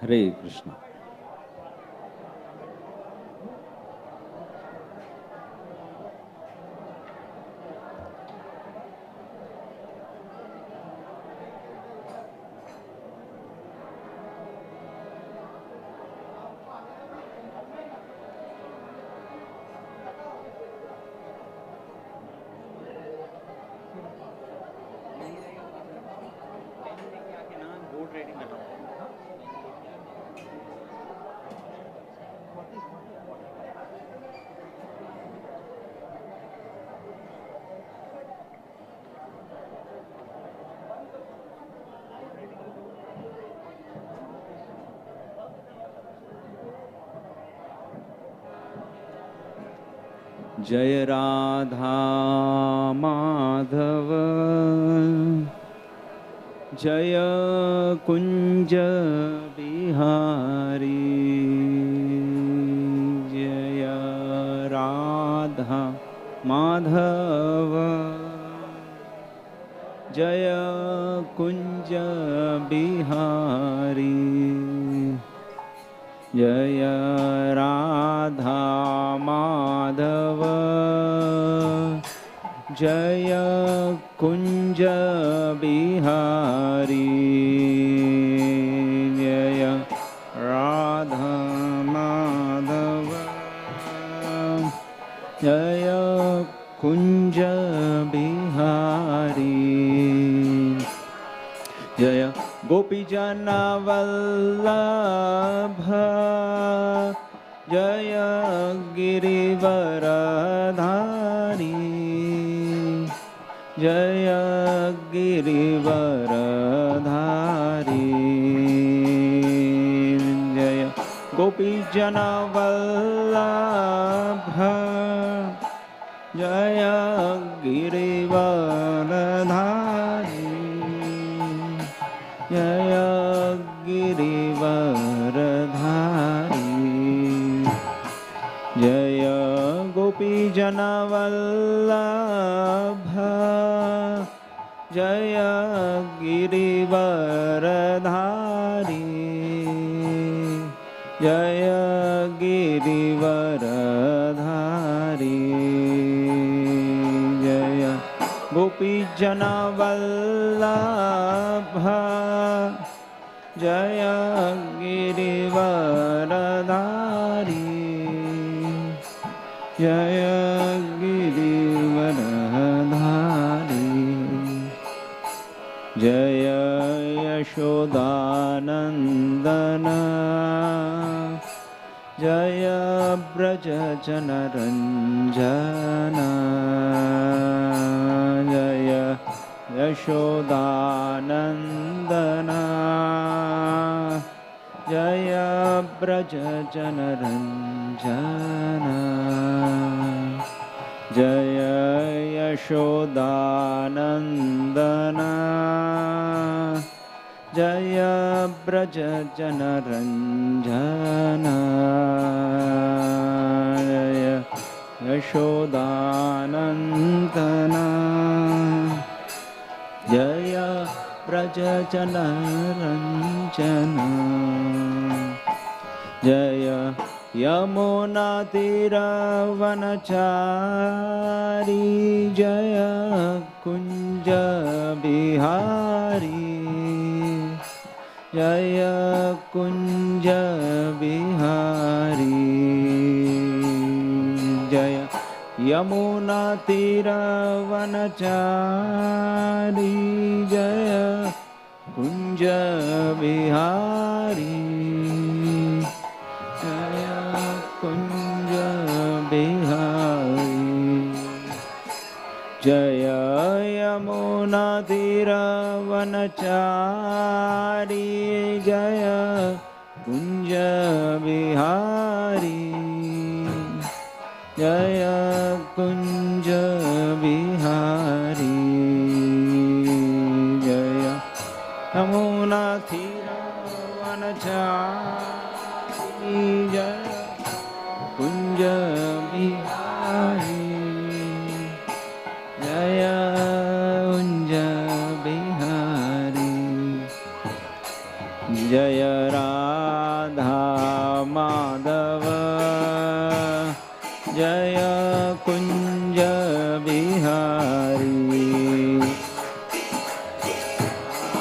Hare Krishna. Jai Radha Madhava Jaya Kunja Bihari Jaya Radha Madhava Jaya Kunja Bihari Jaya Radha Madhava Jaya Kunja Bihari Jaya Radha Madhava Jaya Kunja Bihari Jaya Gopijana Vallabha Jaya Girivaradhari Jaya Girivaradhari Jaya Gopijana Vallabha Jaya Girivaradhari Jaya Girivaradhari Jaya Gopijana Vallabha Jaya Girivaradhari Jaya Girivaradhari Jaya Gopijana Vallabha Jaya Girivaradhari Jaya Girivaradhari Jaya Yashodanandana Jaya Braja Janaranjana Jaya Yashodanandana Jaya Braja Janaranjana Jaya Yashodanandana Jaya Braja Janaranjana Jaya Yashodanandana Jaya Braja Janaranjana Jaya Yamuna Tiravanachari Jaya Kunja Bihari Jaya Kunja Bihari Jaya Yamuna Tiravanachari Jaya Kunja Bihari Jaya Kunja Bihari Jaya Yamuna Tiravanachari Jaya Kunja Bihari Jaya Kunja Bihari Jaya Yamuna Tiravanachari Jaya Kunja Bihari Jaya Kunja Bihari जय राधा माधव जय कुंज बिहारी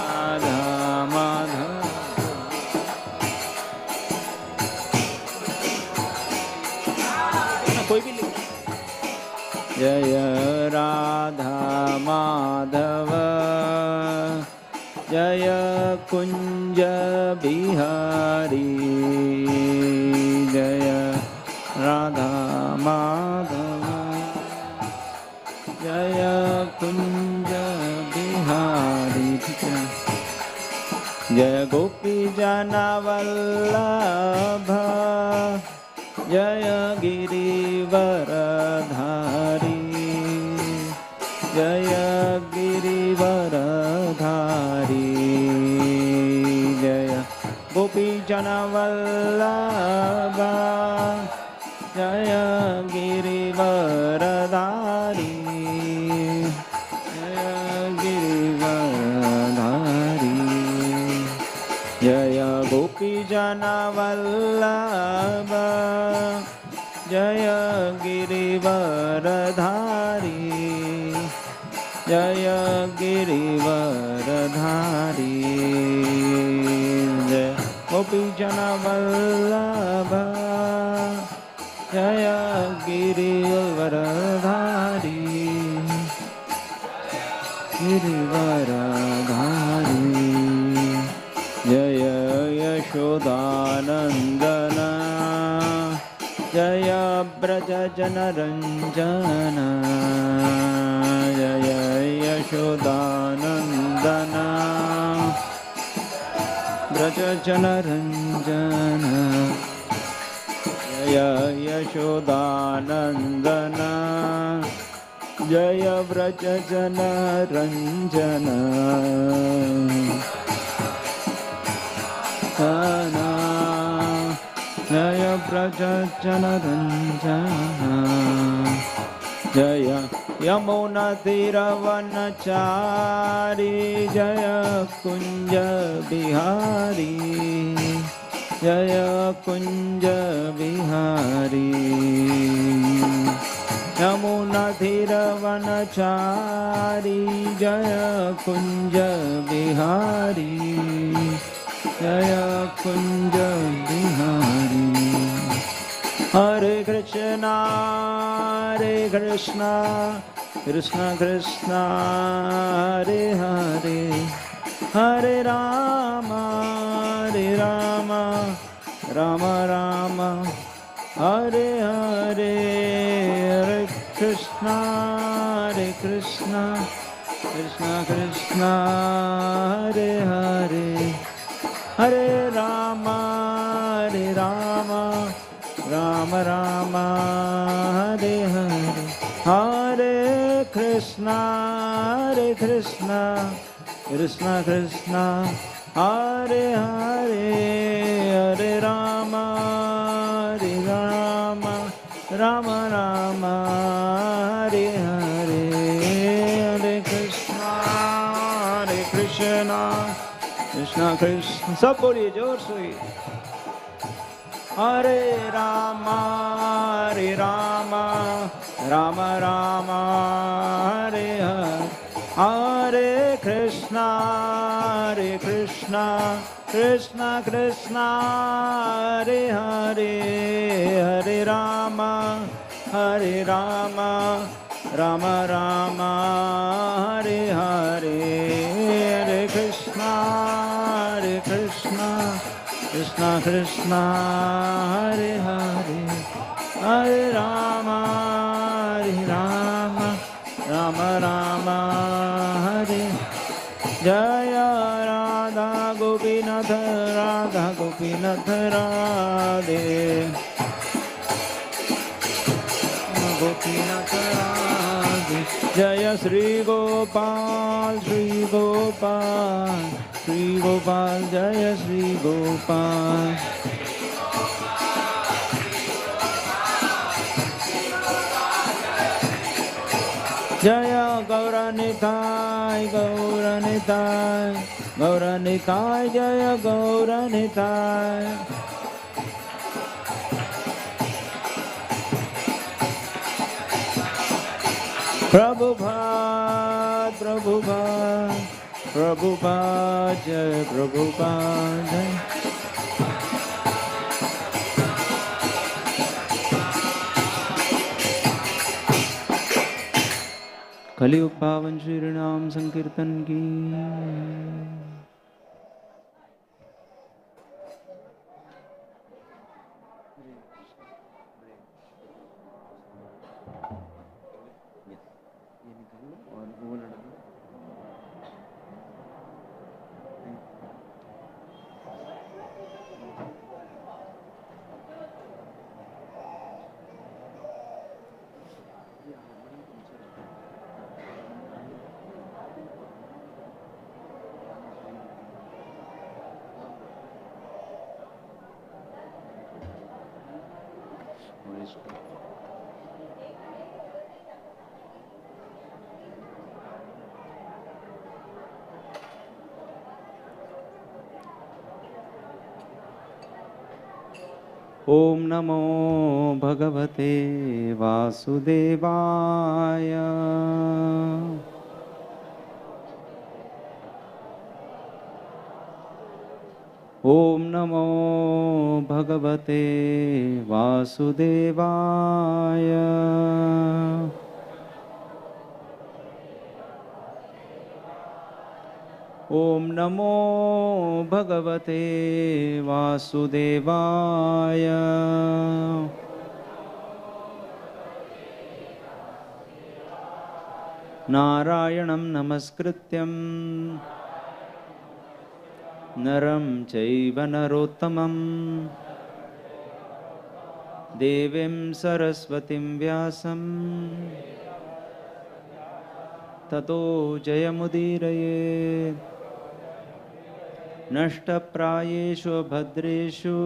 राधा माधव कोई भी लिख जय राधा माधव जय कुंज बिहारी जय राधा माधव जय कुंज बिहारी जय गोपी जना वल्लभ जय गिरिवरधारी जय गिरिवरधारी जय गोपी जना वल्लभ जय गिरिवरधारी जय गिरिवरधारी जय गोपी जना वल्लभ जय गिरिवरधारी जय गिरिवरधारी जय गोपी जना वल्लभ जय गिरिवरधारी गिरिवरधारी जय यशोदानंदन जय ब्रज जनरंजन जय यशोदानंदन ब्रज जनरंजन जय यशोदानंदन जय ब्रज जनरंजन जय ब्रज जनरंजन जय यमुना तीरवनचारी जय कुंज बिहारी जय कुंज बिहारी यमुना तीरवनचारी जय कुंज बिहारी जय कुंज बिहारी हरे कृष्णा कृष्ण कृष्ण हरे हरे हरे राम राम राम हरे हरे हरे कृष्ण कृष्ण कृष्ण हरे हरे हरे राम राम हरे हरे हरे कृष्ण कृष्ण हरे हरे हरे राम राम हरे हरे हरे कृष्ण कृष्ण सब बोलिए जोर से हरे राम राम हरे हरे हरे कृष्ण कृष्ण हरे हरे हरे राम राम हरे हरे हरे कृष्ण कृष्ण हरे हरे हरे राम राम हरे जय राधा गोपीनाथ राधे गोपीनाथ राधे जय श्री गोपाल जय श्री गोपाल जय Gaur Nitai Gauranitai Jaya Gauranitai. Prabhupada, Prabhupada, Prabhupada, Jai Prabhupada. कलियुग पावन श्री नाम संकीर्तन की। ओम नमो भगवते वासुदेवाय। ओम नमो भगवते वासुदेवाय। ओम नमो भगवते वासुदेवाय। नारायणं नमस्कृत्यं नरं चैव नरोत्तमं देवीं सरस्वतीं व्यासं ततो जयमुदीरयेत्। नष्टप्रायेषु भद्रेषु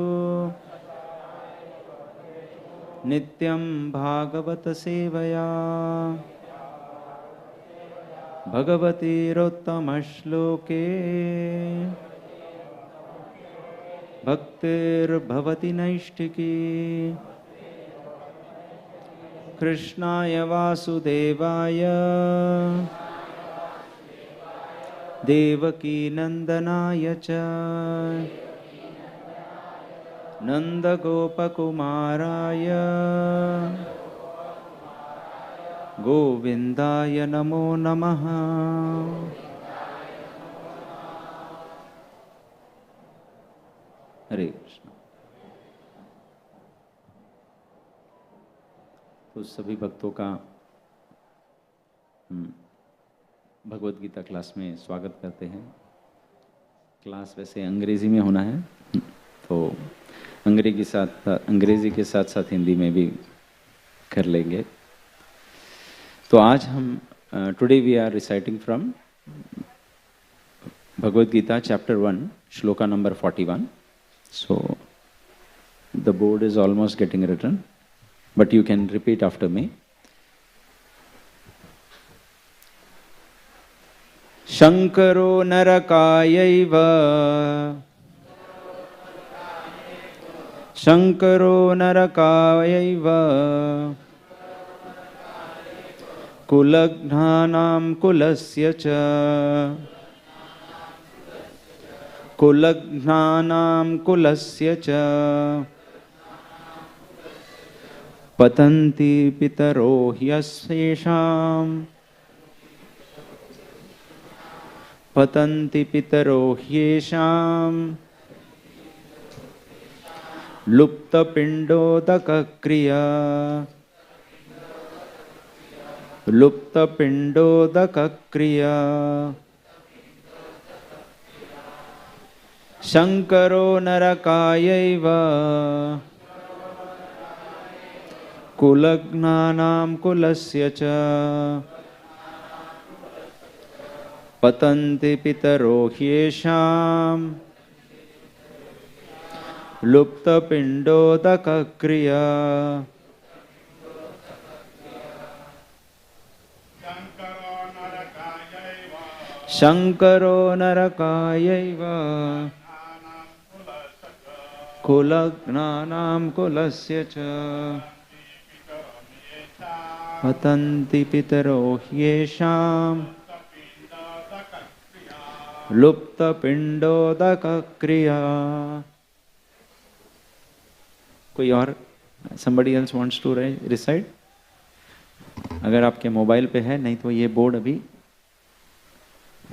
नित्यं भागवत सेवया भगवतीरोत्तमश्लोके भक्तिर्भवति नैष्ठिकी। कृष्णाय वासुदेवाय देवकी नंदनाय च नंदगोपकुमाराय गोविंदाय नमो नमः। हरे कृष्ण। तो सभी भक्तों का भगवत गीता क्लास में स्वागत करते हैं। क्लास वैसे अंग्रेजी में होना है, तो अंग्रेजी के साथ साथ हिंदी में भी कर लेंगे। तो आज हम today we are reciting from Bhagavad Gita chapter 1 shloka number 41. So the board is almost getting written, but you can repeat after me. Shankaro narakayaiva Shankaro narakayaiva Kulagnanam kulasya cha Kulagnanam kulasya cha Patanti pitaro hyasyesham Patanti pitaro hyesham Lupta pindodaka kriya Lupta pindodaka kriya Shankaro narakayaiva Kulagnanam kulasya cha Patanti pitaro hyesham Lupta pindodaka kriya Shankaro narakayaiva kulagnanam kulasya cha patanti pitaro hyesham lupta pindodaka kriya. कोई और? Somebody else wants to recite? अगर आपके mobile पे है, नहीं तो ये board अभी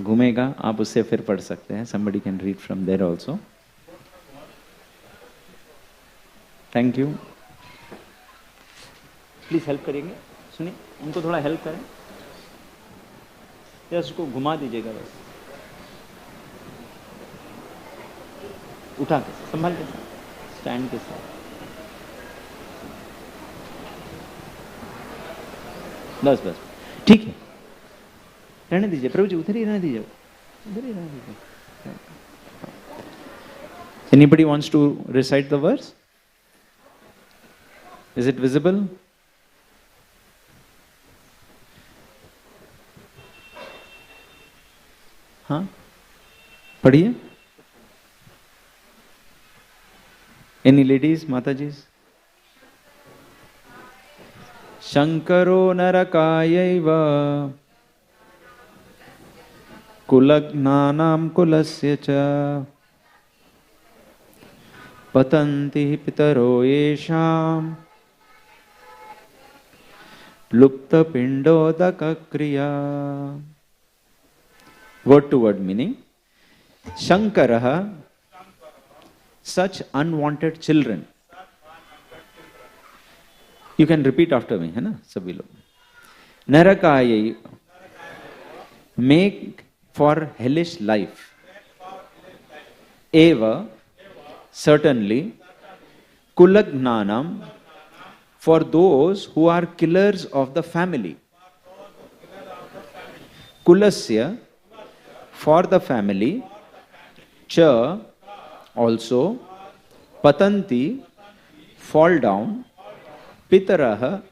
घूमेगा, आप उससे फिर पढ़ सकते हैं. Somebody can read from there also. Thank you. Please help करेंगे. सुनिए, उनको थोड़ा हेल्प करें. या उसको घुमा दीजिएगा बस. उठा के, संभाल के साथ, स्टैंड के साथ. बस बस ठीक है, रहने दीजिए प्रभु जी, उधर ही रहने दीजिए, उधर ही रहने दीजिए. Anybody wants to recite the verse? Is it visible? हाँ, पढ़िए. Any ladies, Mataji's? Shankaro narakayaiva kulagnanam kulasya cha patanti pitaro yesham lupta pindodaka kriya. Word to word meaning. Shankaraha, such unwanted children. You can repeat after me, है ना सभी लोग. Narakayai, make for hellish life. Eva, certainly. Kulagnanam, for those who are killers of the family. Kulasya, for the family. Cha, also. Patanti, fall down. Pitaraha,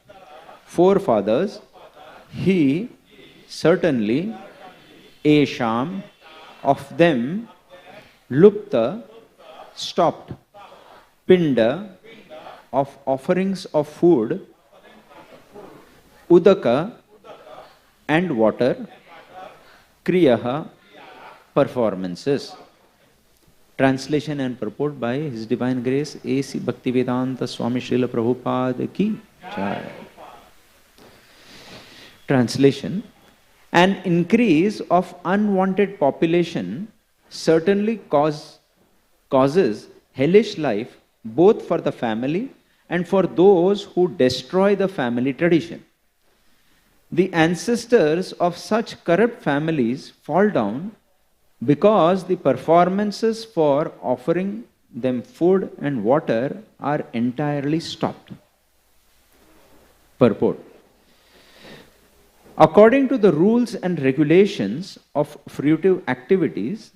forefathers. He, certainly. Esham, of them. Lupta, stopped. Pinda, of offerings of food. Udaka, and water. Kriyaha, performances. Translation and purport by His Divine Grace A.C. Bhaktivedanta Swami Srila Prabhupada ki jai. Translation. An increase of unwanted population certainly causes hellish life both for the family and for those who destroy the family tradition. The ancestors of such corrupt families fall down because the performances for offering them food and water are entirely stopped. Purport. According to the rules and regulations of fruitive activities,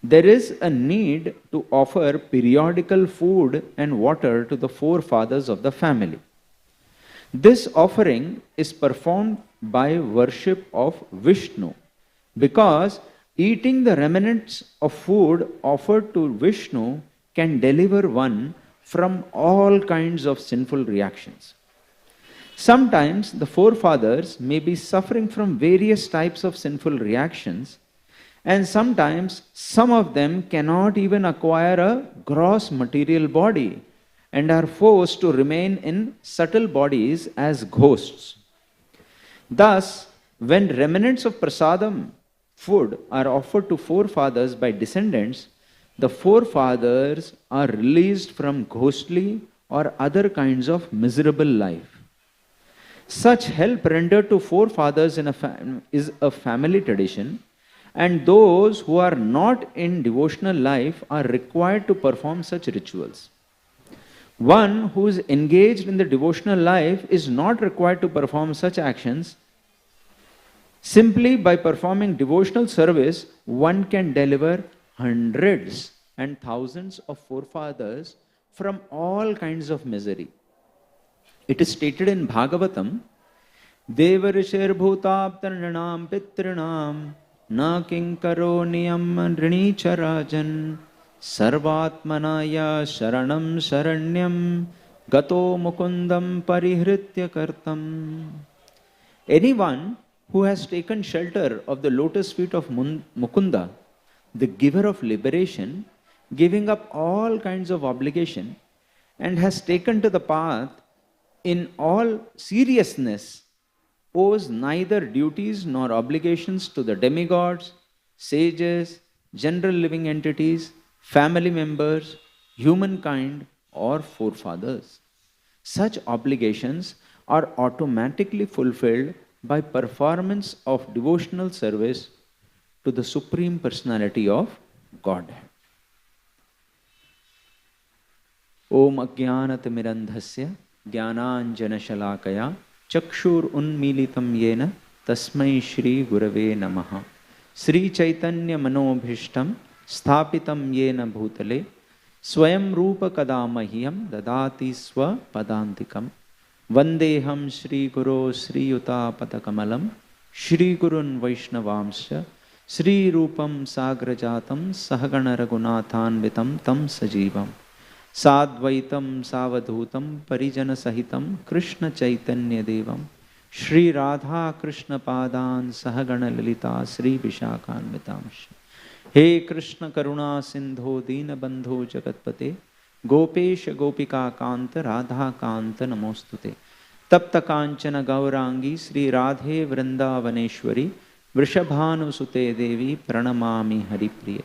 there is a need to offer periodical food and water to the forefathers of the family. This offering is performed by worship of Vishnu because eating the remnants of food offered to Vishnu can deliver one from all kinds of sinful reactions. Sometimes the forefathers may be suffering from various types of sinful reactions, and sometimes some of them cannot even acquire a gross material body and are forced to remain in subtle bodies as ghosts. Thus, when remnants of prasadam, food, are offered to forefathers by descendants, the forefathers are released from ghostly or other kinds of miserable life. Such help rendered to forefathers is a family tradition, and those who are not in devotional life are required to perform such rituals. One who is engaged in the devotional life is not required to perform such actions. Simply by performing devotional service, one can deliver hundreds and thousands of forefathers from all kinds of misery. It is stated in Bhagavatam, Devarishir bhutabtarnanam pitrinam na kinkaro niyam rinicha rajan sarvatmana ya sharanam saranyam gato mukundam parihritya kartam. Anyone who has taken shelter of the lotus feet of Mukunda, the giver of liberation, giving up all kinds of obligation, and has taken to the path in all seriousness, owes neither duties nor obligations to the demigods, sages, general living entities, family members, humankind, or forefathers. Such obligations are automatically fulfilled by performance of devotional service to the Supreme Personality of Godhead. Om Ajnanatimirandhasya Jnananjanashalakaya Chakshur Unmilitam Yena Tasmai Shri Gurave Namaha. Sri Chaitanya Manobhishtam Sthapitam Yena Bhutale Swayam Rupa Kadamahyam Dadati Swa Padantikam Vandeham Shri Guru Sri Yuta Padakamalam Shri Gurun Vaishnavamsya Sri Rupam Sagrajatam Sahagana Raghunathan Vitam Tam Sajivam Sadvaitam Savadhutam Parijana Sahitam Krishna Chaitanya Devam Shri Radha Krishna Padan Sahagana Lalita Sri Vishakhan Vitamsha. He Krishna Karuna Sindho Dina Bandho Jagatpate Gopesha Gopika Kanta Radha Kanta Namostute Tapta Kanchana Gaurangi Sri Radhe Vrindavaneshwari Vrishabhanu Sute Devi Pranamami Haripriya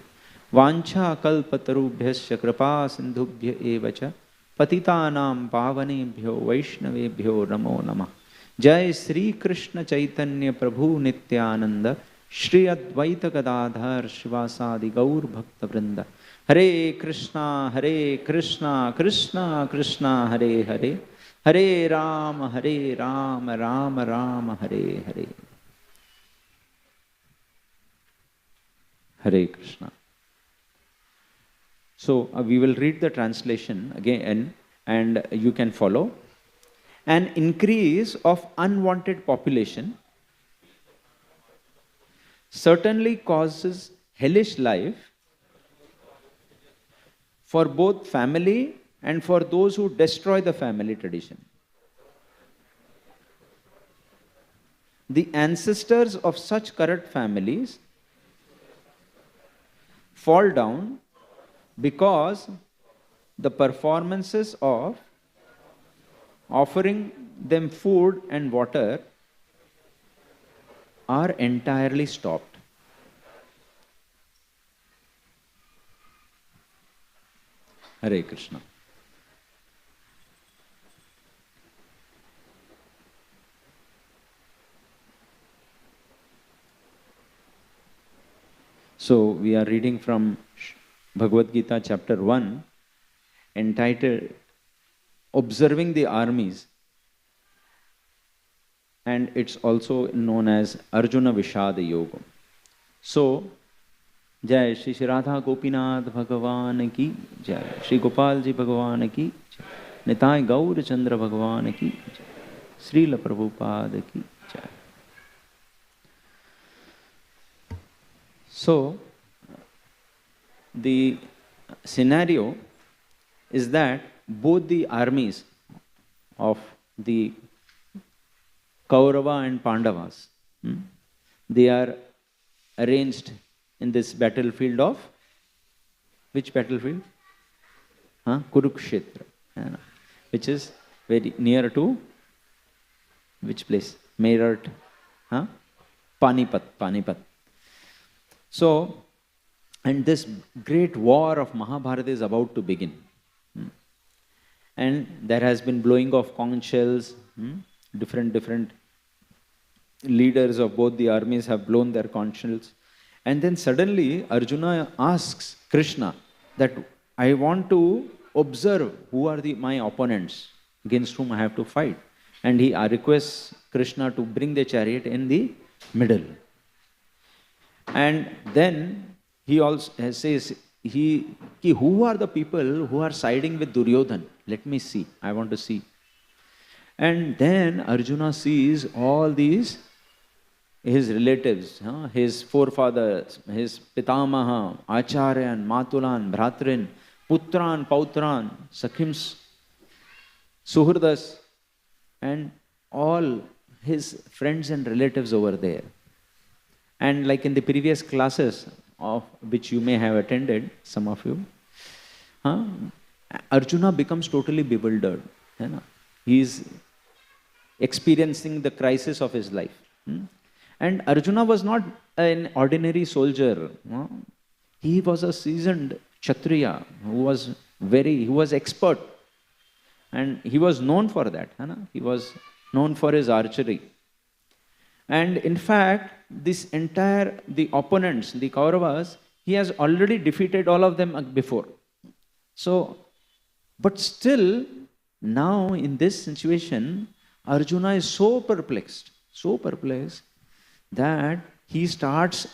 Vancha Kalpatarubhyasya Kripa Sindhubhya Evacha Patitanam Pavanebhyo Vaishnavebhyo Namo Namah. Jai Sri Krishna Chaitanya Prabhu Nityananda Shri Advaita Gadadhar Shivasadi Gaur Bhakta Vrinda. Hare Krishna Krishna Krishna Hare Hare Hare Rama Rama Rama Hare Hare. Hare Krishna. So we will read the translation again and you can follow. An increase of unwanted population certainly causes hellish life for both family and for those who destroy the family tradition. The ancestors of such corrupt families fall down because the performances of offering them food and water are entirely stopped. Hare Krishna. So we are reading from Bhagavad Gita chapter 1 entitled Observing the Armies, and it's also known as Arjuna Vishada Yoga. So, Jai Shri Shri Radha Gopinath Bhagavan ki Jai, Shri Gopal Ji Bhagavan ki Jai, Nitai Gaur Chandra Bhagavan ki Jai, Srila Prabhupada ki Jai. So, the scenario is that both the armies of the Kaurava and Pandavas, they are arranged in this battlefield of, which battlefield? Kurukshetra, which is very near to, which place? Meerut, Panipat. So, and this great war of Mahabharata is about to begin. And there has been blowing of conch shells, different leaders of both the armies have blown their conch shells. And then suddenly Arjuna asks Krishna that I want to observe who are my opponents against whom I have to fight. And he requests Krishna to bring the chariot in the middle. And then he also says, who are the people who are siding with Duryodhan? Let me see. I want to see. And then Arjuna sees all these his relatives, his forefathers, his pitamaha, acharyan, matulan, bhratrin, putran, pautran, sakhims, suhurdas, and all his friends and relatives over there. And like in the previous classes of which you may have attended, some of you, Arjuna becomes totally bewildered. He is experiencing the crisis of his life. And Arjuna was not an ordinary soldier. He was a seasoned Kshatriya who was expert. And he was known for that. He was known for his archery. And in fact, the opponents, the Kauravas, he has already defeated all of them before. So, but still, now in this situation, Arjuna is so perplexed that he starts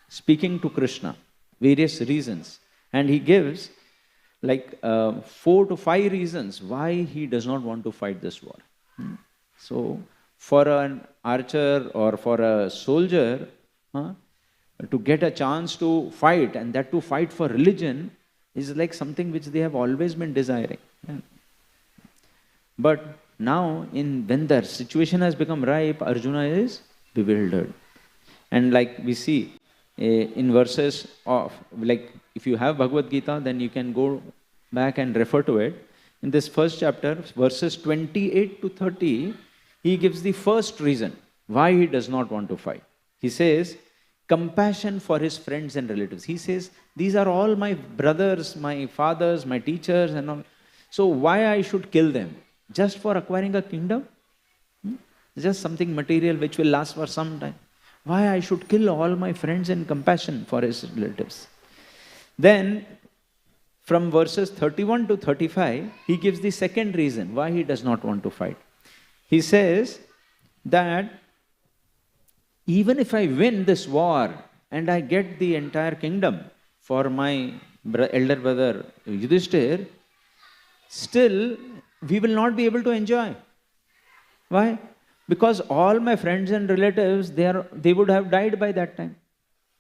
speaking to Krishna, various reasons. And he gives like 4 to 5 reasons why he does not want to fight this war. So, for an archer or for a soldier, to get a chance to fight, and that to fight for religion, is like something which they have always been desiring. But now, when the situation has become ripe, Arjuna is bewildered. And like we see in verses of, like if you have Bhagavad Gita, then you can go back and refer to it. In this first chapter, verses 28 to 30, he gives the first reason why he does not want to fight. He says, compassion for his friends and relatives. He says, these are all my brothers, my fathers, my teachers, and all. So why I should kill them? Just for acquiring a kingdom? Just something material which will last for some time. Why I should kill all my friends and compassion for his relatives? Then, from verses 31 to 35, he gives the second reason why he does not want to fight. He says that even if I win this war and I get the entire kingdom for my elder brother Yudhishthir, still we will not be able to enjoy. Why? Because all my friends and relatives, they would have died by that time.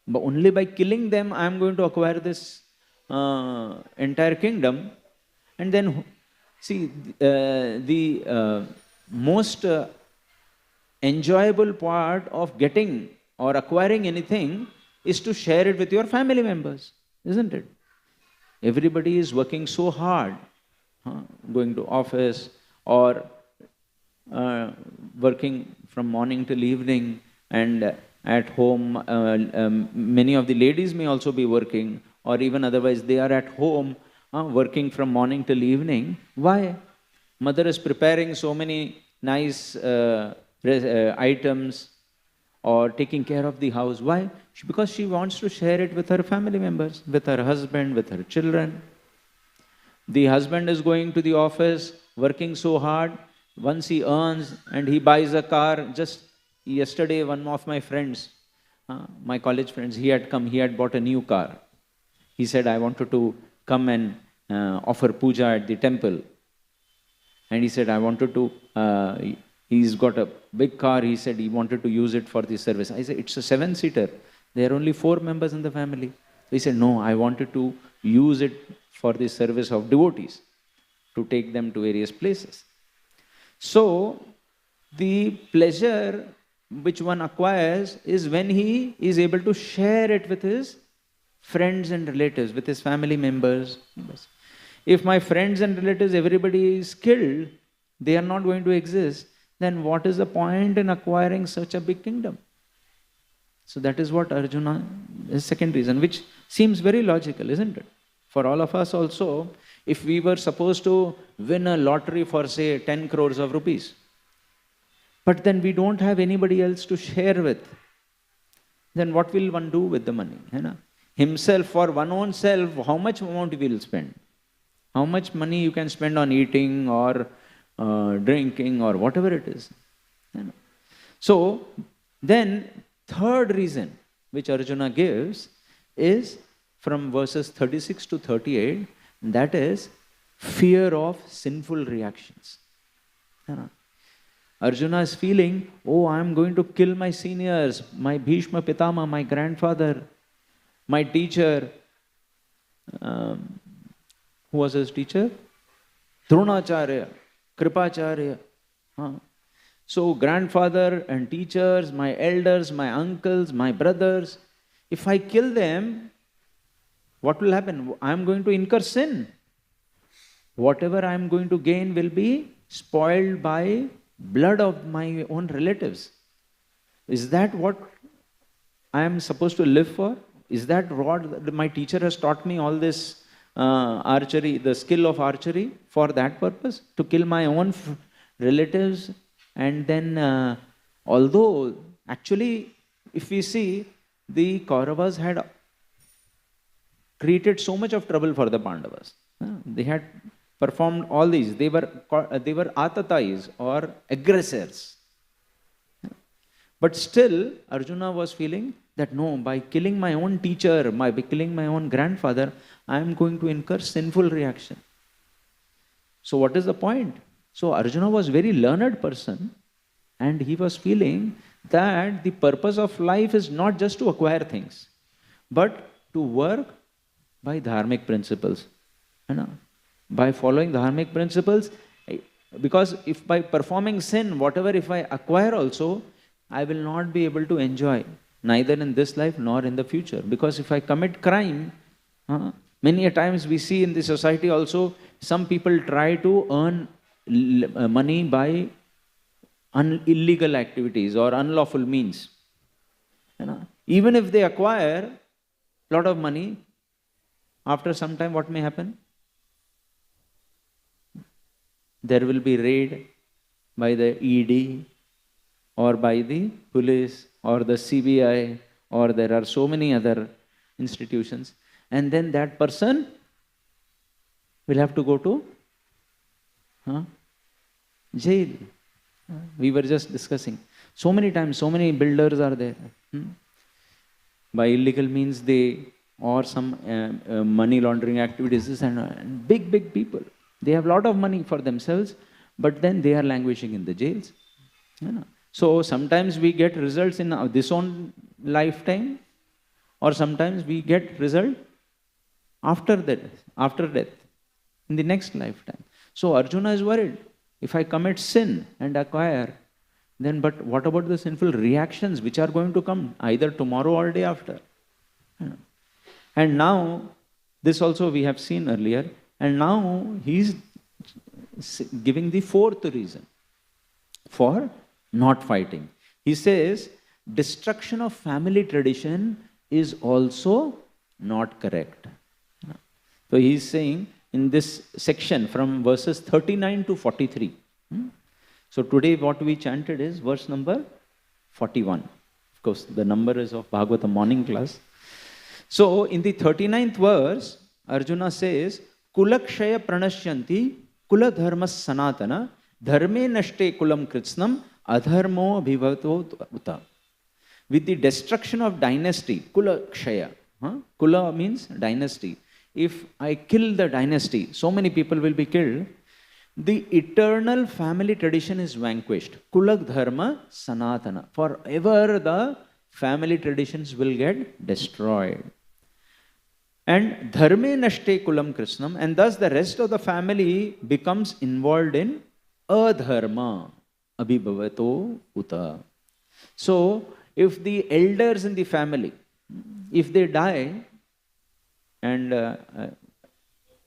But only by killing them, I am going to acquire this entire kingdom. And then, see, the most enjoyable part of getting or acquiring anything is to share it with your family members, isn't it? Everybody is working so hard, going to office or working from morning till evening, and at home, many of the ladies may also be working, or even otherwise they are at home working from morning till evening. Why? Mother is preparing so many nice items or taking care of the house. Why? Because she wants to share it with her family members, with her husband, with her children. The husband is going to the office, working so hard. Once he earns and he buys a car. Just yesterday, one of my friends, my college friends, he had bought a new car. He said, I wanted to come and offer puja at the temple. And he said, I wanted to, he's got a big car. He said he wanted to use it for the service. I said, it's a 7-seater. There are only 4 members in the family. He said, no, I wanted to use it for the service of devotees, to take them to various places. So, the pleasure which one acquires is when he is able to share it with his friends and relatives, with his family members. If my friends and relatives, everybody is killed, they are not going to exist, then what is the point in acquiring such a big kingdom? So that is what Arjuna, his second reason, which seems very logical, isn't it? For all of us also, if we were supposed to win a lottery for, say, 10 crores of rupees, but then we don't have anybody else to share with, then what will one do with the money? Himself, for one own self, how much amount he will spend? How much money you can spend on eating or drinking or whatever it is. So, then third reason which Arjuna gives is from verses 36 to 38, that is fear of sinful reactions. Arjuna is feeling, oh, I am going to kill my seniors, my Bhishma Pitama, my grandfather, my teacher. Who was his teacher? Dronacharya, Kripacharya. So grandfather and teachers, my elders, my uncles, my brothers, if I kill them, what will happen? I am going to incur sin. Whatever I am going to gain will be spoiled by blood of my own relatives. Is that what I am supposed to live for? Is that what my teacher has taught me all this archery, the skill of archery for that purpose? To kill my own relatives? And then, although actually, if we see, the Kauravas had created so much of trouble for the Pandavas. They had performed all these. They were atatais or aggressors. But still, Arjuna was feeling that no, by killing my own teacher, by killing my own grandfather, I am going to incur sinful reaction. So what is the point? So Arjuna was a very learned person, and he was feeling that the purpose of life is not just to acquire things, but to work by dharmic principles. By following dharmic principles, because if by performing sin, whatever if I acquire also, I will not be able to enjoy, neither in this life nor in the future. Because if I commit crime, many a times we see in the society also, some people try to earn money by illegal activities or unlawful means. Even if they acquire a lot of money, after some time what may happen? There will be raid by the ED or by the police or the CBI, or there are so many other institutions, and then that person will have to go to jail. We were just discussing. So many times, so many builders are there. By illegal means or some money laundering activities, and big people. They have a lot of money for themselves, but then they are languishing in the jails. So sometimes we get results in this own lifetime, or sometimes we get result after death, in the next lifetime. So Arjuna is worried. If I commit sin and acquire, then but what about the sinful reactions which are going to come either tomorrow or day after? And now, this also we have seen earlier, and now he is giving the fourth reason for not fighting. He says, destruction of family tradition is also not correct. So he is saying in this section from verses 39 to 43. So today what we chanted is verse number 41. Of course, the number is of Bhagavatam morning class. So in the 39th verse, Arjuna says, Kulakshaya pranashyanti kula dharma sanatana dharme nashte kulam kritsnam adharmo abhivato uta. With the destruction of dynasty, Kulakshaya. Kula means dynasty. If I kill the dynasty, so many people will be killed, the eternal family tradition is vanquished. Kulak dharma sanatana. Forever the family traditions will get destroyed. And dharme nashte kulam krishnam, and thus the rest of the family becomes involved in adharma abhibhavato uta. So, if the elders in the family, if they die and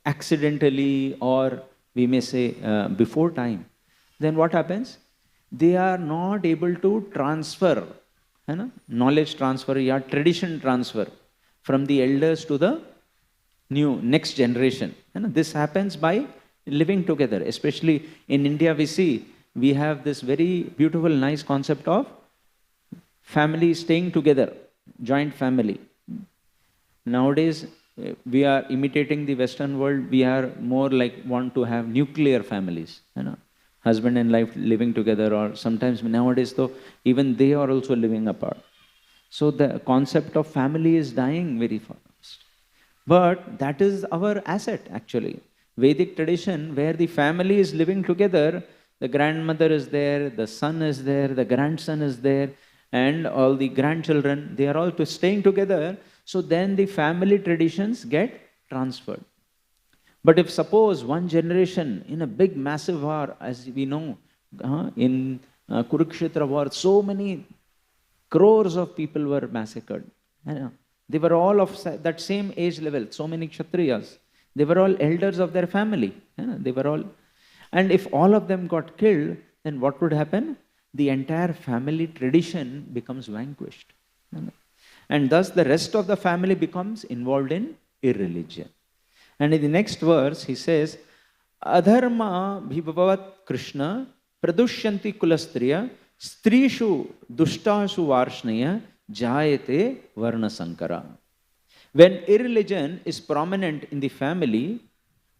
accidentally, or we may say before time, then what happens? They are not able to transfer, knowledge transfer, tradition transfer from the elders to the next generation. This happens by living together. Especially in India, we have this very beautiful, nice concept of family staying together, joint family. Nowadays, we are imitating the Western world. We are more like want to have nuclear families, husband and wife living together, or sometimes nowadays though, even they are also living apart. So the concept of family is dying very fast. But that is our asset actually. Vedic tradition, where the family is living together, the grandmother is there, the son is there, the grandson is there, and all the grandchildren, they are all staying together. So then the family traditions get transferred. But if suppose one generation in a big massive war, as we know, in Kurukshetra war, so many crores of people were massacred. They were all of that same age level, so many Kshatriyas. They were all elders of their family. They were all, and if all of them got killed, then what would happen? The entire family tradition becomes vanquished. And thus the rest of the family becomes involved in irreligion. And in the next verse, he says, Adharma bhibhavat Krishna pradushyanti kulastriya strishu dushtashu varshnaya jayate varna sankara. When irreligion is prominent in the family,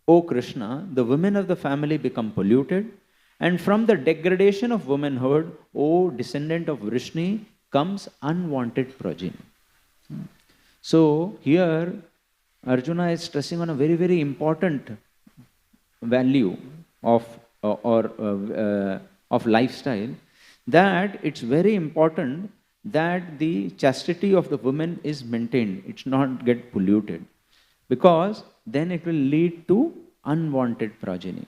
O Krishna, the women of the family become polluted, and from the degradation of womanhood, O descendant of Vrishni, comes unwanted progeny. So here Arjuna is stressing on a very, very important value of lifestyle, that it's very important that the chastity of the woman is maintained. It should not get polluted, because then it will lead to unwanted progeny.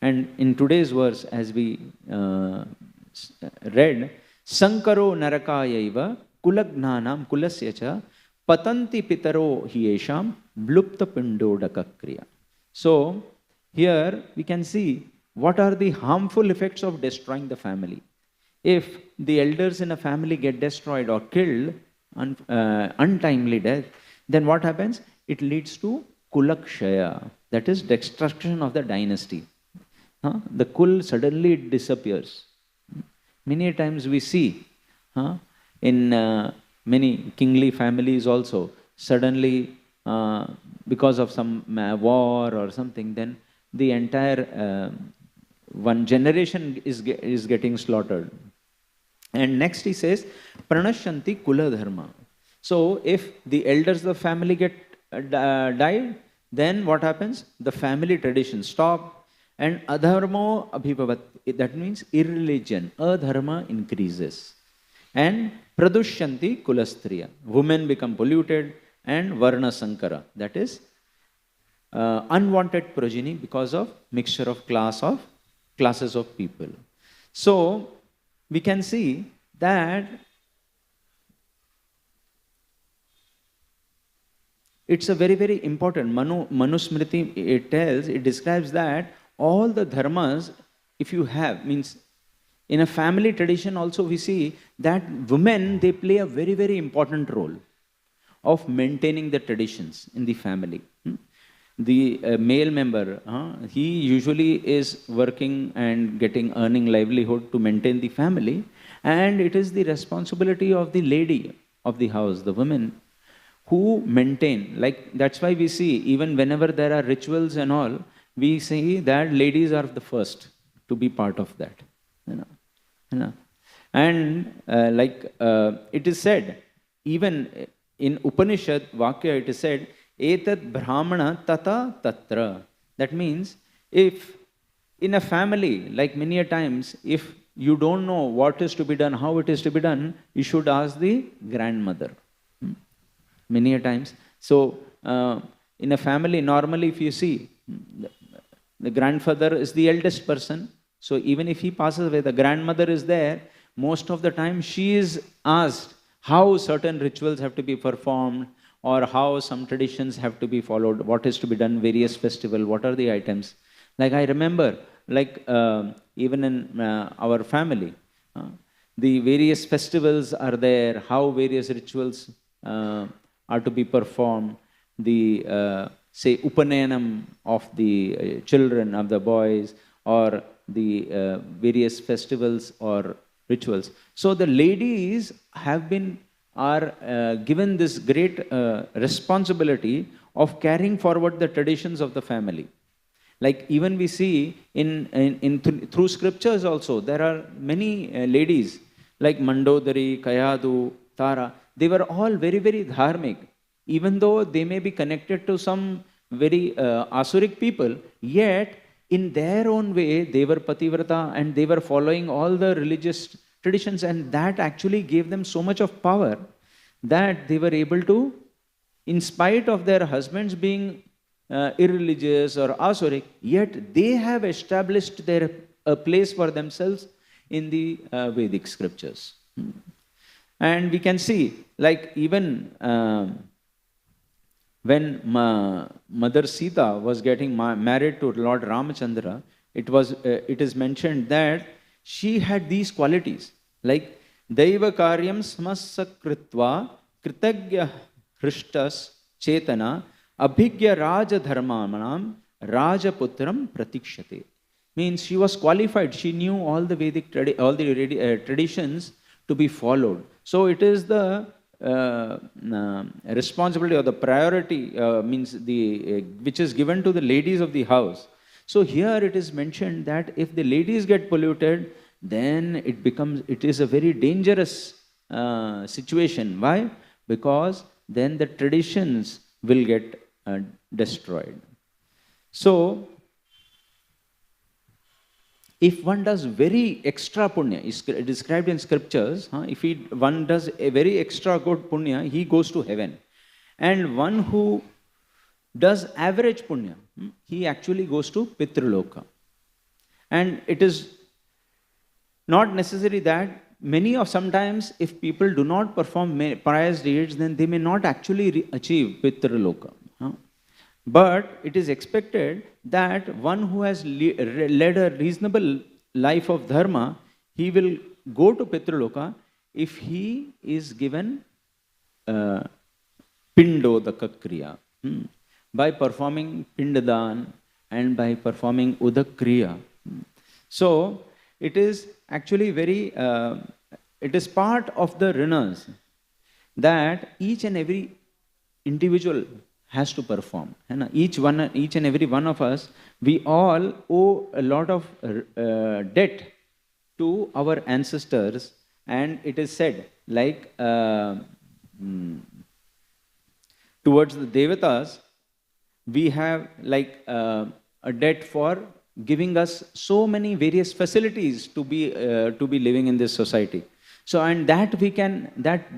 And in today's verse, as we read, Sankaro narakayaiva kulagnanam kulasyacha patanti pitaro hiyesham blupta pindodaka kriya. So here we can see what are the harmful effects of destroying the family. If the elders in a family get destroyed or killed, untimely death, then what happens? It leads to kulakshaya, that is destruction of the dynasty. The kul suddenly disappears. Many times we see in many kingly families also, suddenly because of some war or something, then the entire one generation is getting slaughtered. And next he says, pranashyanti kula dharma. So if the elders of the family get died, then what happens? The family traditions stop, and adharmo abhibhavat, that means irreligion, adharma increases. And pradushyanti kulastriya, women become polluted, and varna sankara, that is unwanted progeny because of mixture of classes of people. So we can see that it's a very, very important. Manusmriti, it describes that all the dharmas, if you have, means in a family tradition also we see that women, they play a very, very important role of maintaining the traditions in the family. The male member, he usually is working and earning livelihood to maintain the family, and it is the responsibility of the lady of the house, the women, who maintain. Like that's why we see even whenever there are rituals and all, we see that ladies are the first to be part of that. And it is said, even in Upanishad Vakya, it is said, Etat Brahmana Tata Tatra. That means, if in a family, like many a times, if you don't know what is to be done, how it is to be done, you should ask the grandmother. Many a times. So, in a family, normally if you see, the grandfather is the eldest person. So, even if he passes away, the grandmother is there. Most of the time, she is asked how certain rituals have to be performed, or how some traditions have to be followed, what is to be done, various festivals, what are the items. Like I remember, even in our family, the various festivals are there, how various rituals are to be performed, the, say, Upaneyanam of the children, of the boys, or the various festivals or rituals. So the ladies are given this great responsibility of carrying forward the traditions of the family. Like even we see through scriptures also, there are many ladies like Mandodari, Kayadu, Tara. They were all very, very dharmic. Even though they may be connected to some very Asuric people, yet in their own way, they were pativrata and they were following all the religious traditions, and that actually gave them so much of power that they were able to, in spite of their husbands being irreligious or asuric, yet they have established their a place for themselves in the Vedic scriptures. And we can see, like even when Mother Sita was getting married to Lord Ramachandra, it is mentioned that she had these qualities, like Daiva Karyam Smassa Kritva Kritagya Hrishtas Chetana Abhigya Raja Dharmamanam Rajaputram Pratikshate. Means she was qualified, she knew all the Vedic traditions to be followed. So it is the responsibility or the priority means which is given to the ladies of the house. So here it is mentioned that if the ladies get polluted, then it is a very dangerous situation. Why? Because then the traditions will get destroyed. So if one does very extra punya, is described in scriptures, if one does a very extra good punya, he goes to heaven. And one who does average punya, he actually goes to Pitraloka. And it is not necessary that sometimes if people do not perform pious deeds, then they may not actually achieve Pitraloka. But it is expected that one who has led a reasonable life of dharma, he will go to Pitraloka if he is given Pindodaka Kriya. By performing Pindadan and by performing Udakriya. So it is actually it is part of the rinas that each and every individual has to perform. Each and every one of us, we all owe a lot of debt to our ancestors, and it is said like towards the devatas, we have like a debt for giving us so many various facilities to be living in this society. So, and that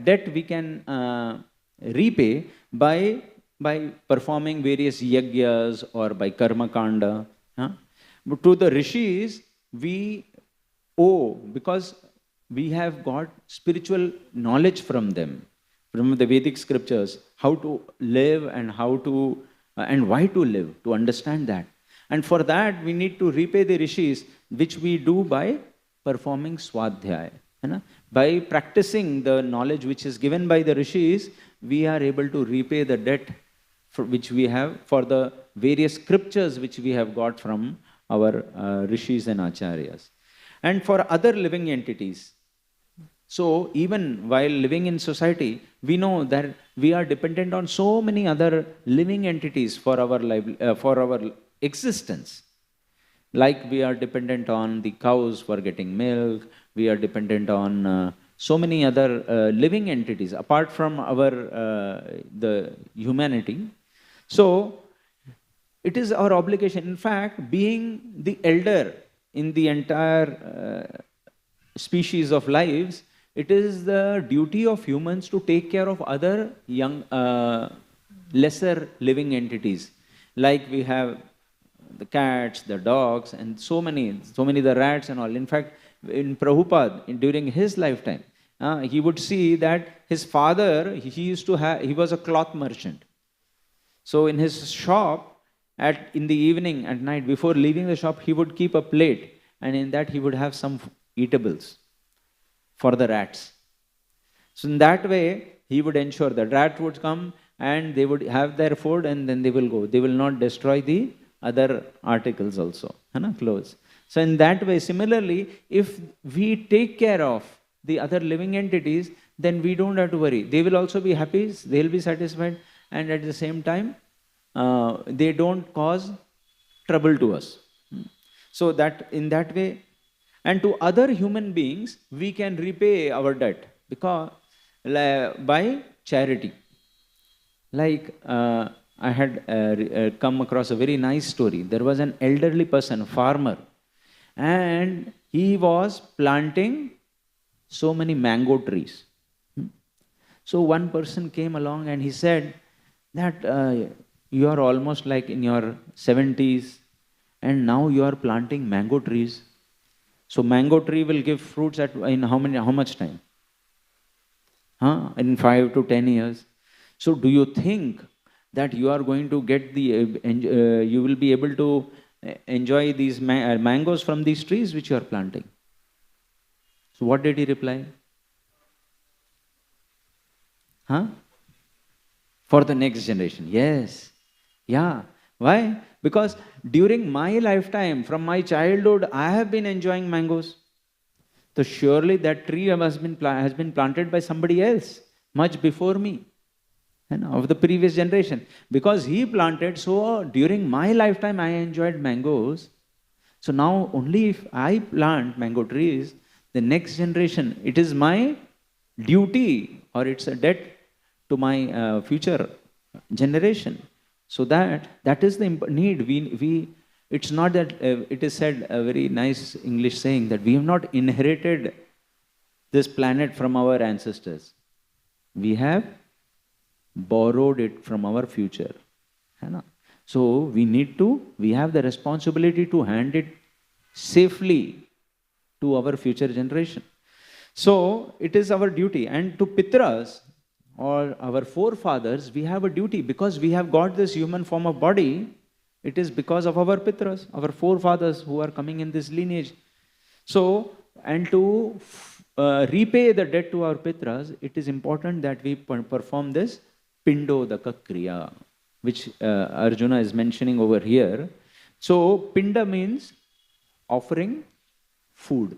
debt we can repay by performing various yagyas or by karma kanda. But to the rishis, we owe, because we have got spiritual knowledge from them, from the Vedic scriptures, how to live and how to and why to live, to understand that. And for that, we need to repay the rishis, which we do by performing swadhyaya. By practicing the knowledge which is given by the rishis, we are able to repay the debt which we have for the various scriptures which we have got from our rishis and acharyas. And for other living entities. So even while living in society, we know that we are dependent on so many other living entities for our existence. Like we are dependent on the cows for getting milk, we are dependent on so many other living entities apart from the humanity. So it is our obligation. In fact, being the elder in the entire species of lives, it is the duty of humans to take care of other young, lesser living entities. Like we have the cats, the dogs, and so many the rats and all. In fact, in Prabhupada, during his lifetime, he would see that his father, he was a cloth merchant. So in his shop, in the evening, at night, before leaving the shop, he would keep a plate, and in that he would have some eatables for the rats. So in that way, he would ensure that rats would come and they would have their food and then they will go. They will not destroy the other articles also, clothes. So in that way, similarly, if we take care of the other living entities, then we don't have to worry. They will also be happy, they'll be satisfied, and at the same time, they don't cause trouble to us. So that in that way, and to other human beings, we can repay our debt because by charity. Like I had come across a very nice story. There was an elderly person, farmer, and he was planting so many mango trees. So one person came along and he said that you are almost like in your 70s and now you are planting mango trees. So mango tree will give fruits in how much time? In 5 to 10 years. So do you think that you are going to get you will be able to enjoy these mangoes from these trees which you are planting? So what did he reply? For the next generation. Yes. Yeah. Why? Because during my lifetime, from my childhood, I have been enjoying mangoes. So surely that tree has been planted by somebody else much before me, of the previous generation. Because he planted, so during my lifetime I enjoyed mangoes. So now only if I plant mango trees, the next generation, it is my duty or it's a debt to my future generation. So that is the need. It's not that it is said, a very nice English saying, that we have not inherited this planet from our ancestors. We have borrowed it from our future. So we have the responsibility to hand it safely to our future generation. So it is our duty. And to Pitras, or our forefathers, we have a duty, because we have got this human form of body. It is because of our Pitras, our forefathers who are coming in this lineage. So, and to repay the debt to our Pitras, it is important that we perform this Pindodaka Kriya, which Arjuna is mentioning over here. So, Pinda means offering food.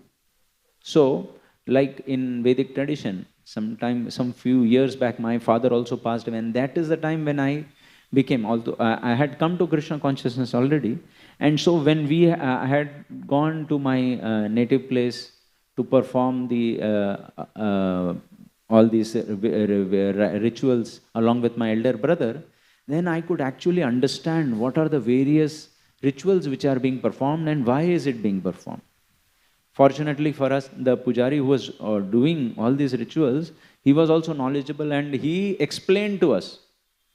So, like in Vedic tradition, some few years back, my father also passed away, and that is the time when I became, although I had come to Krishna consciousness already, and so when we had gone to my native place to perform all these rituals along with my elder brother, then I could actually understand what are the various rituals which are being performed and why is it being performed. Fortunately for us, the pujari who was doing all these rituals, he was also knowledgeable and he explained to us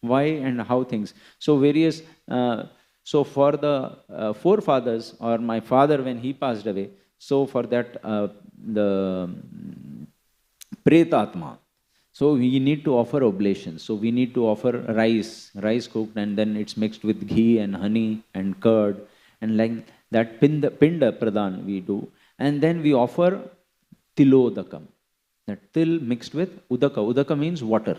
why and how things. So so for the forefathers, or my father when he passed away, so for that the Pretatma, so we need to offer oblations. So we need to offer rice cooked, and then it's mixed with ghee and honey and curd, and like that pinda pradhan we do. And then we offer tilodakam, that til mixed with udaka. Udaka means water.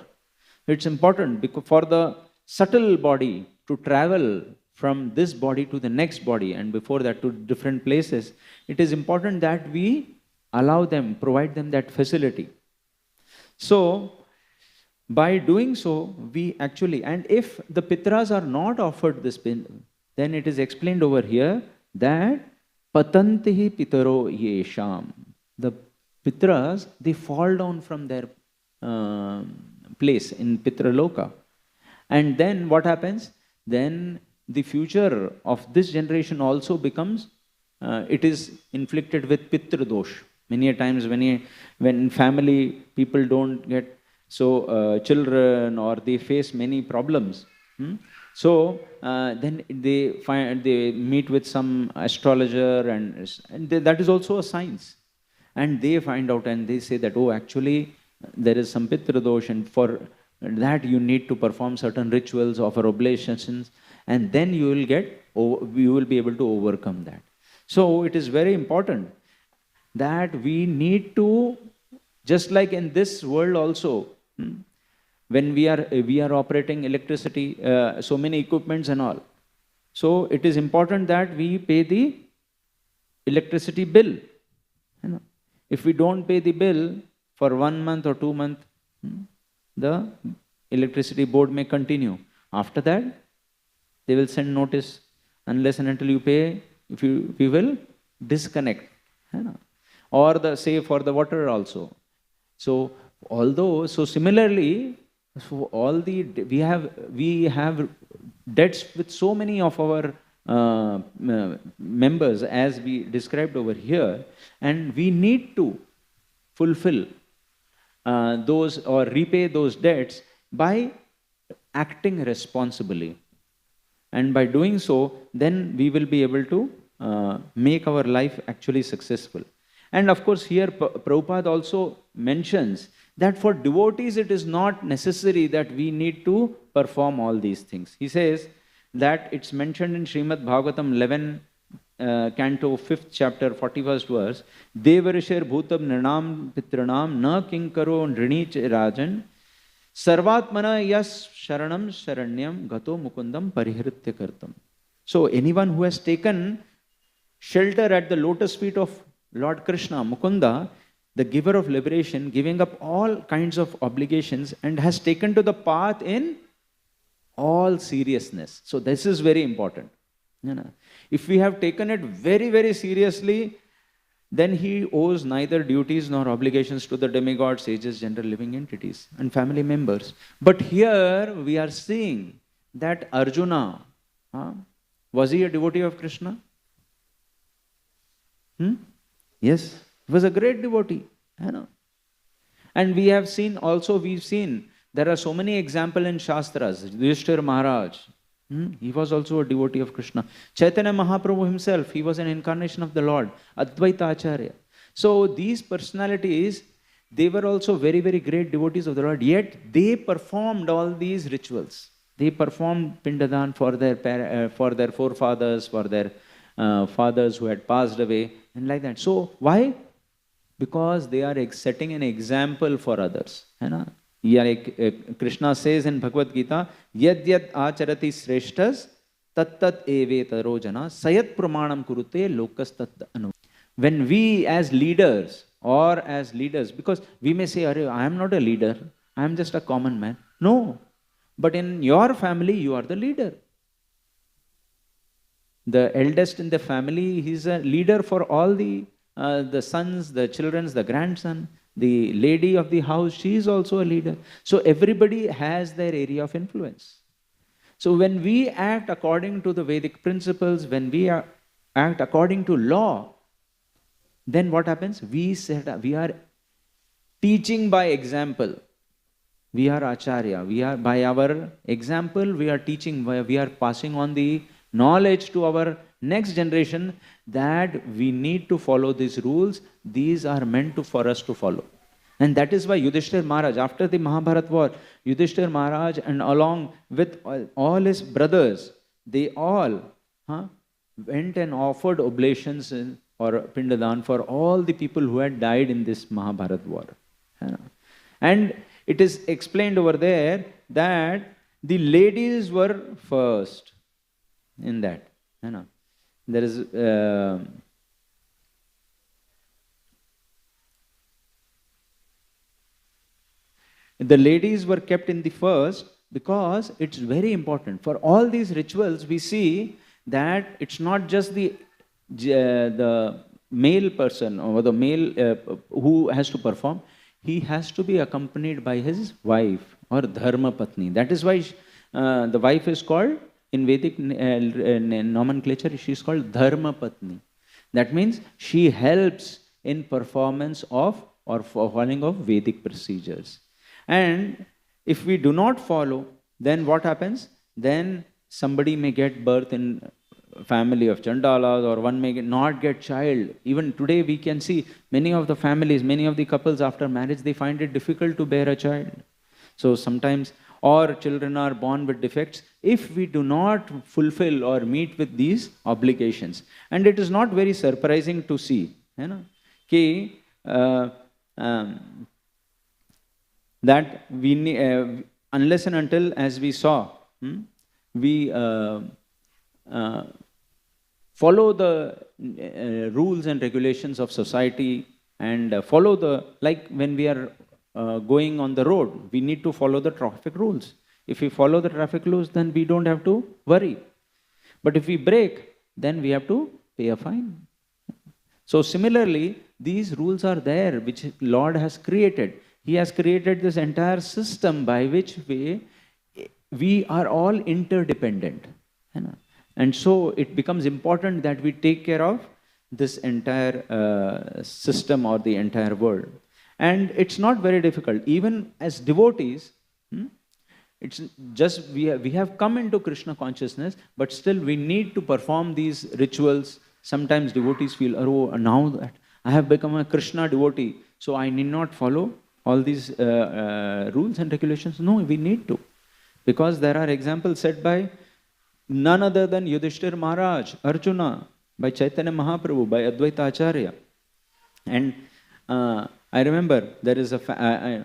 It's important because for the subtle body to travel from this body to the next body, and before that to different places, it is important that we allow them, provide them that facility. So, by doing so, we actually, and if the Pitras are not offered this, then it is explained over here that Patantihi Pitaro Yesham. The Pitras, they fall down from their place in Pitraloka. And then what happens? Then the future of this generation also becomes, it is inflicted with Pitradosh. Many a times when family people don't get children, or they face many problems. So then they meet with some astrologer, and that is also a science. And they find out and they say that, oh, actually there is some Pitradosh, and for that you need to perform certain rituals, offer oblations, and then you will be able to overcome that. So it is very important that we need to, just like in this world also, when we are operating electricity, so many equipments and all. So it is important that we pay the electricity bill. If we don't pay the bill for 1 month or 2 months, the electricity board may continue. After that, they will send notice, unless and until you pay, we will disconnect. Or say for the water also. So similarly, So all the we have debts with so many of our members, as we described over here, and we need to fulfill those or repay those debts by acting responsibly. And by doing so, then we will be able to make our life actually successful. And of course, here Prabhupada also mentions that for devotees it is not necessary that we need to perform all these things. He says that it's mentioned in Srimad Bhagavatam 11, Canto 5th chapter, 41st verse, Devarishir bhutab nirnam pitranam na kinkaro nrini rajan sarvatmana yas sharanam sharanyam gato mukundam parihritya kartam. So anyone who has taken shelter at the lotus feet of Lord Krishna, Mukunda, the giver of liberation, giving up all kinds of obligations, and has taken to the path in all seriousness. So this is very important. If we have taken it very, very seriously, then he owes neither duties nor obligations to the demigods, sages, general living entities, and family members. But here we are seeing that Arjuna, was he a devotee of Krishna? Yes, he was a great devotee. And we have seen also, there are so many examples in Shastras. Yudhishthira Maharaj, he was also a devotee of Krishna. Chaitanya Mahaprabhu himself, he was an incarnation of the Lord. Advaita Acharya. So these personalities, they were also very, very great devotees of the Lord. Yet they performed all these rituals. They performed Pindadan for their forefathers, for their fathers who had passed away, and like that. So why? Because they are setting an example for others. Krishna says in Bhagavad Gita, Yad yad acharati sreshtas tat tat eve tarojana sayat pramanam kurute lokas tat anu. When we as leaders, because we may say, I am not a leader, I am just a common man. No, but in your family, you are the leader. The eldest in the family, he is a leader for all the sons, the children, the grandson. The lady of the house, she is also a leader. So everybody has their area of influence. So when we act according to the Vedic principles, when we act according to law, then what happens? We are teaching by example. We are Acharya. We are, by our example, we are teaching, we are passing on the knowledge to our next generation that we need to follow these rules. These are meant for us to follow. And that is why Yudhishthira Maharaj, after the Mahabharat war, Yudhishthira Maharaj and along with all his brothers, they all went and offered oblations or Pindadan for all the people who had died in this Mahabharat war. And it is explained over there that the ladies were first in that. There is the ladies were kept in the first because it's very important. For all these rituals, we see that it's not just the male person or the male who has to perform. He has to be accompanied by his wife or dharma patni. That is why the wife is called, in Vedic nomenclature, she is called dharma patni. That means she helps in performance of or following of Vedic procedures. And if we do not follow, then what happens? Then somebody may get birth in family of Chandalas, or one may not get child. Even today we can see many of the families, many of the couples after marriage, they find it difficult to bear a child. So sometimes, or children are born with defects if we do not fulfill or meet with these obligations. And it is not very surprising to see that we unless and until, as we saw, we follow the rules and regulations of society and follow the, like when we are going on the road, we need to follow the traffic rules. If we follow the traffic rules, then we don't have to worry. But if we break, then we have to pay a fine. So similarly, these rules are there, which Lord has created. He has created this entire system by which we are all interdependent. And so it becomes important that we take care of this entire system or the entire world. And it's not very difficult. Even as devotees, it's just we have come into Krishna consciousness, but still we need to perform these rituals. Sometimes devotees feel, oh, now that I have become a Krishna devotee, so I need not follow all these rules and regulations. No, we need to. Because there are examples set by none other than Yudhishthir Maharaj, Arjuna, by Chaitanya Mahaprabhu, by Advaita Acharya. And I remember there is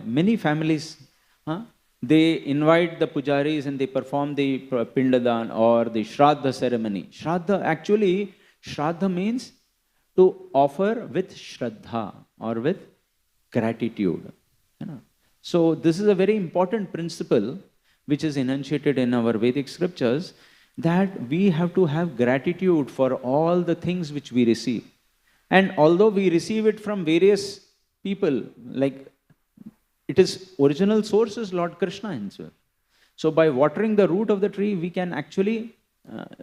many families, they invite the pujaris and they perform the Pindadan or the Shraddha ceremony. Shraddha means to offer with Shraddha or with gratitude. So this is a very important principle which is enunciated in our Vedic scriptures, that we have to have gratitude for all the things which we receive. And although we receive it from various people, like it is original source is Lord Krishna himself. So by watering the root of the tree, we can actually,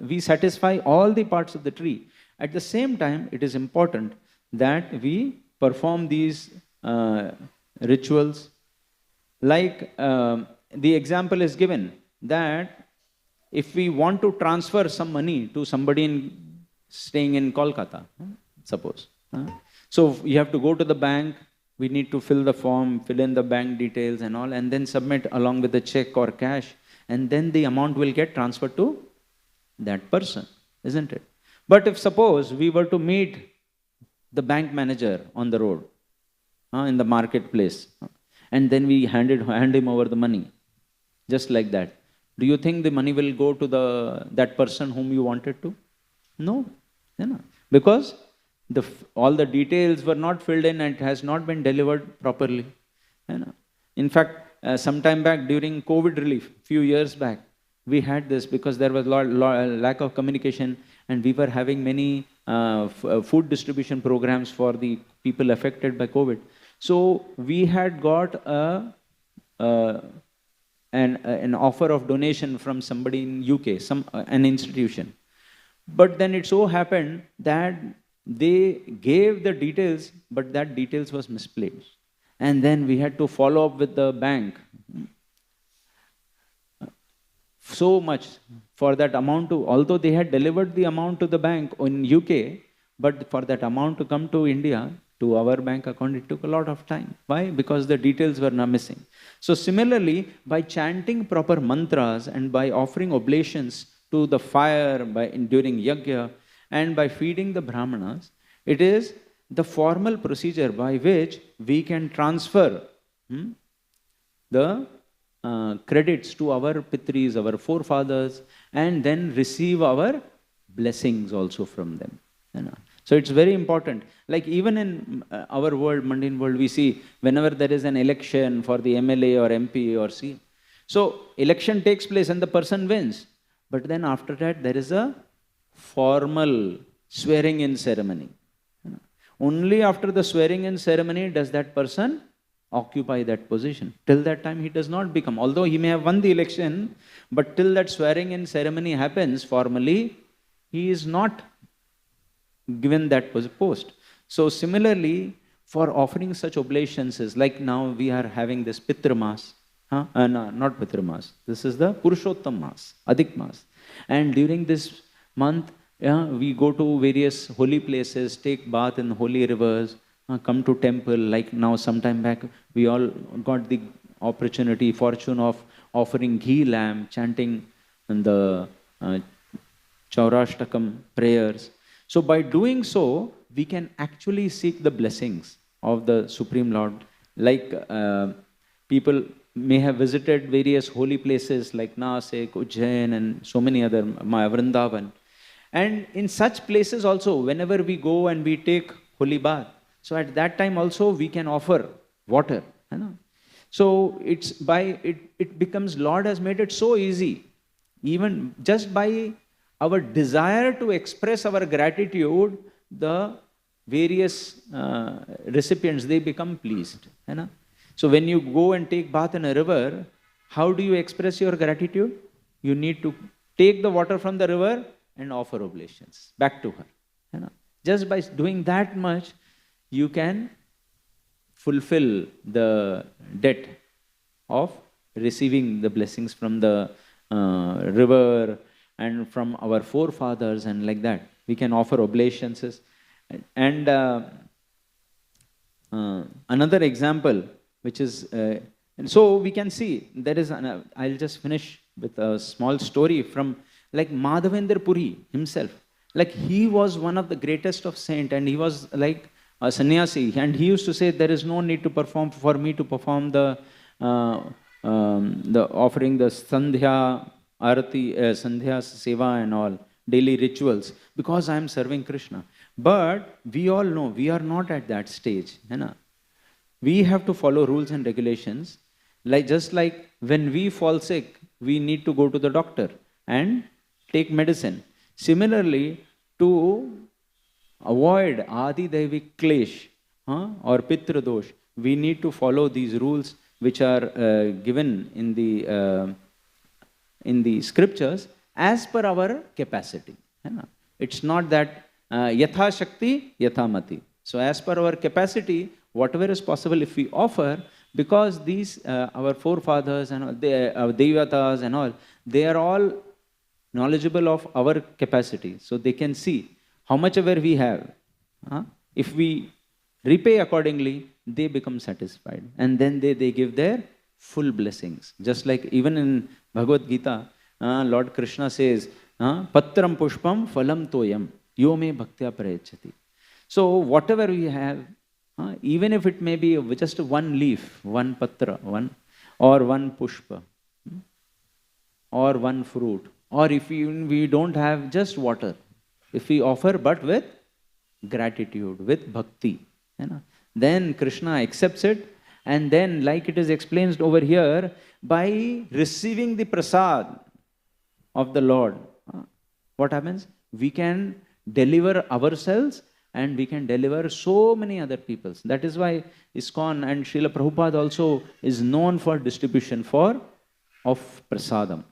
we satisfy all the parts of the tree. At the same time, it is important that we perform these rituals. Like the example is given that if we want to transfer some money to somebody staying in Kolkata, suppose. So you have to go to the bank, we need to fill the form, fill in the bank details and all, and then submit along with the check or cash, and then the amount will get transferred to that person, isn't it? But if suppose we were to meet the bank manager on the road, in the marketplace, and then we hand him over the money, just like that, do you think the money will go to that person whom you wanted to? No. Because all the details were not filled in and it has not been delivered properly. In fact, some time back during COVID relief, few years back, we had this because there was lack of communication, and we were having many food distribution programs for the people affected by COVID. So we had got an offer of donation from somebody in UK, an institution. But then it so happened that they gave the details, but that details was misplaced. And then we had to follow up with the bank. So much for that amount to, although they had delivered the amount to the bank in UK, but for that amount to come to India, to our bank account, it took a lot of time. Why? Because the details were now missing. So similarly, by chanting proper mantras and by offering oblations to the fire during yajna and by feeding the brahmanas, it is the formal procedure by which we can transfer the credits to our pitris, our forefathers, and then receive our blessings also from them. So it's very important. Like even in our world, mundane world, we see whenever there is an election for the MLA or MP or C. So election takes place and the person wins. But then after that, there is a formal swearing in ceremony. Only after the swearing in ceremony does that person occupy that position. Till that time, he does not become. Although he may have won the election, but till that swearing in ceremony happens formally, he is not given that post. So similarly, for offering such oblations, like now we are having this Pitra Mas. No, not Pitra Mas. This is the Purushottam Mas, Adhik Mas. And during this month, we go to various holy places, take bath in holy rivers, come to temple. Like now, some time back, we all got the fortune of offering ghee lamb, chanting the Chaurashtakam prayers. So by doing so, we can actually seek the blessings of the Supreme Lord. Like people may have visited various holy places like Nasik, Ujjain, and so many other, Vrindavan. And in such places also, whenever we go and we take holy bath, so at that time also we can offer water. So it becomes, Lord has made it so easy. Even just by our desire to express our gratitude, the various recipients, they become pleased. So when you go and take bath in a river, how do you express your gratitude? You need to take the water from the river and offer oblations back to her. You know? Just by doing that much, you can fulfill the debt of receiving the blessings from the river and from our forefathers, and like that. We can offer oblations. And another example, which is, and so we can see, there is, I'll just finish with a small story from like Madhavendra Puri himself. Like he was one of the greatest of saint, and he was like a sannyasi, and he used to say, there is no need to perform, for me to perform the offering the Sandhya Arati, Sandhya Seva and all, daily rituals, because I am serving Krishna. But we all know we are not at that stage. You know? We have to follow rules and regulations. Like just like when we fall sick, we need to go to the doctor and take medicine. Similarly, to avoid Adi Daivik Klesh or Pitra Dosh, we need to follow these rules which are given in the scriptures as per our capacity. It's not that Yatha Shakti, Yatha Mati. So as per our capacity, whatever is possible, if we offer, because these, our forefathers and our Devatas and all, they are all knowledgeable of our capacity. So they can see how much ever we have. If we repay accordingly, they become satisfied. And then they give their full blessings. Just like even in Bhagavad Gita, Lord Krishna says, Patram Pushpam Phalam Toyam Yo Me Bhaktya Prayachati. So whatever we have, even if it may be just one leaf, one patra, or one pushpa, or one fruit, or if we don't have just water, if we offer but with gratitude, with bhakti, then Krishna accepts it, and then like it is explained over here, by receiving the prasad of the Lord, what happens? We can deliver ourselves and we can deliver so many other peoples. That is why ISKCON and Srila Prabhupada also is known for distribution of prasadam.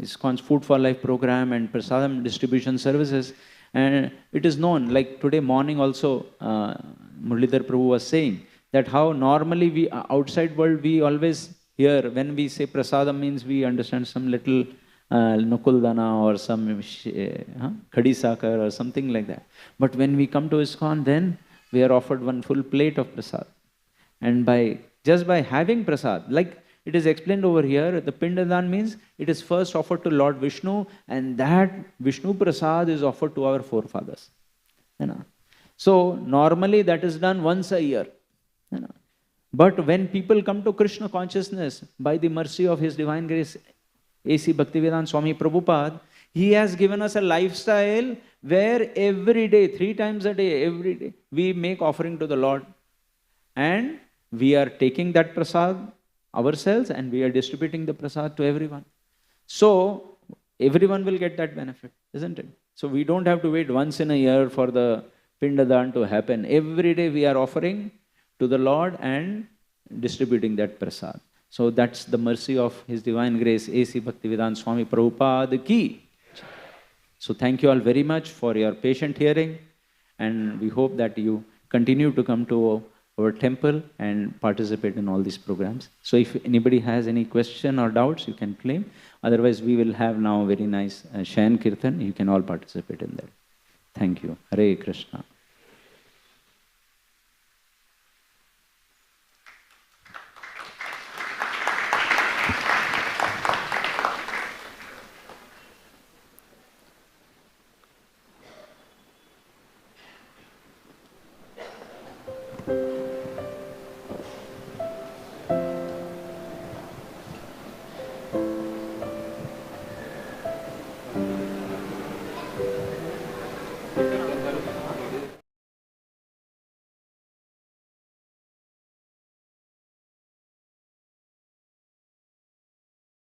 ISKCON's Food for Life program and prasadam distribution services. And it is known, like today morning also, Muralidhar Prabhu was saying that how normally we, outside world, we always hear, when we say prasadam means we understand some little Nukuldana or some Khadi Sakar or something like that. But when we come to ISKCON, then we are offered one full plate of prasad. And just by having prasad, like it is explained over here, the Pindadan means it is first offered to Lord Vishnu, and that Vishnu prasad is offered to our forefathers. So normally that is done once a year. But when people come to Krishna consciousness, by the mercy of His Divine Grace, A.C. Bhaktivedanta Swami Prabhupada, he has given us a lifestyle where every day, 3 times a day, every day, we make offering to the Lord. And we are taking that prasad ourselves and we are distributing the prasad to everyone. So, everyone will get that benefit, isn't it? So, we don't have to wait once in a year for the Pindadan to happen. Every day we are offering to the Lord and distributing that prasad. So that's the mercy of His Divine Grace, A.C. Bhaktivedanta Swami Prabhupada ki. So thank you all very much for your patient hearing, and we hope that you continue to come to our temple and participate in all these programs. So if anybody has any question or doubts, you can claim. Otherwise, we will have now a very nice Shayan Kirtan. You can all participate in that. Thank you. Hare Krishna.